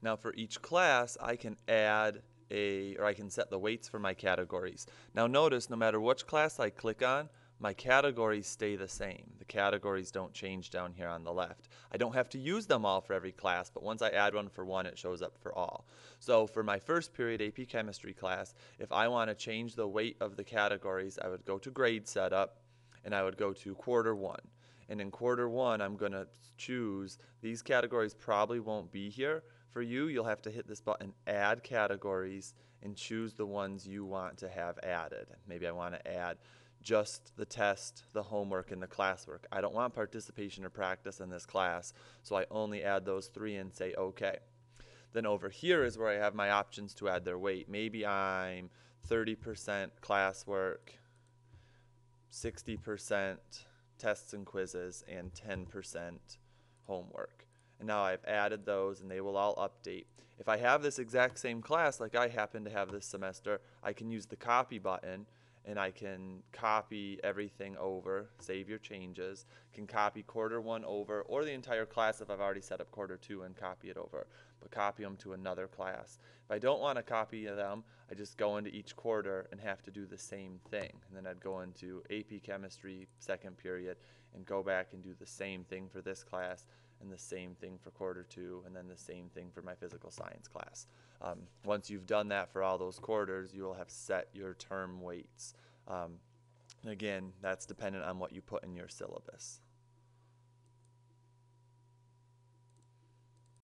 Now for each class, I can I can set the weights for my categories. Now notice, no matter which class I click on, my categories stay the same. The categories don't change down here on the left. I don't have to use them all for every class, but once I add one for one, it shows up for all. So for my first period AP Chemistry class, if I want to change the weight of the categories, I would go to Grade Setup, and I would go to Quarter 1. And in Quarter 1, I'm going to choose, these categories probably won't be here. For you, you'll have to hit this button, Add Categories, and choose the ones you want to have added. Maybe I want to add just the test, the homework, and the classwork. I don't want participation or practice in this class, so I only add those three and say OK. Then over here is where I have my options to add their weight. Maybe I'm 30% classwork, 60% tests and quizzes, and 10% homework. And now I've added those and they will all update. If I have this exact same class like I happen to have this semester, I can use the copy button and I can copy everything over, save your changes, can copy Quarter 1 over, or the entire class if I've already set up Quarter 2 and copy it over, but copy them to another class. If I don't want to copy them, I just go into each quarter and have to do the same thing. And then I'd go into AP Chemistry second period and go back and do the same thing for this class, and the same thing for Quarter 2, and then the same thing for my physical science class. Once you've done that for all those quarters, you will have set your term weights. Again, that's dependent on what you put in your syllabus.